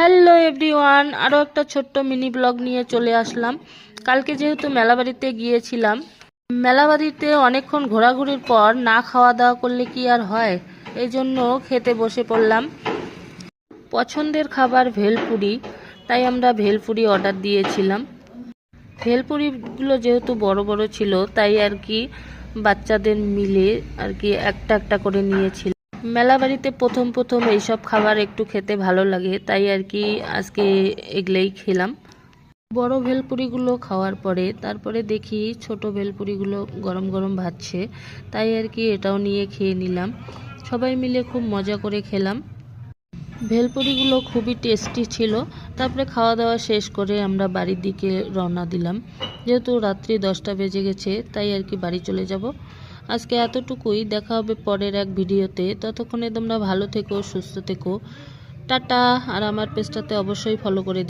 Hello everyone, আরও একটা ছোট্ট মিনি ব্লগ নিয়ে চলে আসলাম। কালকে যেহেতু মেলাবাড়িতে গিয়েছিলাম, মেলাবাড়িতে অনেকক্ষণ ঘোরাঘুরির পর না খাওয়া দাওয়া করলে কি আর হয়, এই জন্য খেতে বসে পড়লাম। পছন্দের খাবার ভেলপুরি, তাই আমরা ভেলপুরি অর্ডার দিয়েছিলাম। ভেলপুরিগুলো যেহেতু বড় বড় ছিল, তাই আর কি বাচ্চাদের মিলে আর কি একটা একটা করে নিয়েছিল। মেলাবাড়িতে প্রথম এইসব খাবার একটু খেতে ভালো লাগে, তাই আর কি আজকে এগুলোই খেলাম। বড় ভেলপুরিগুলো খাওয়ার পরে তারপরে দেখি ছোট ভেলপুরিগুলো গরম গরম ভাজছে, তাই আর কি এটাও নিয়ে খেয়ে নিলাম। সবাই মিলে খুব মজা করে খেলাম। ভেলপুরিগুলো খুবই টেস্টি ছিল। তারপরে খাওয়া দাওয়া শেষ করে আমরা বাড়ির দিকে রওনা দিলাম। যেহেতু রাত্রি 10টা বেজে গেছে, তাই আর কি বাড়ি চলে যাব। আজকে এতটুকুই, দেখা হবে পরের এক ভিডিওতে। ততক্ষণে তোমরা ভালো থেকো, সুস্থ থেকো। টাটা। আর আমার পেজটাতে অবশ্যই ফলো করে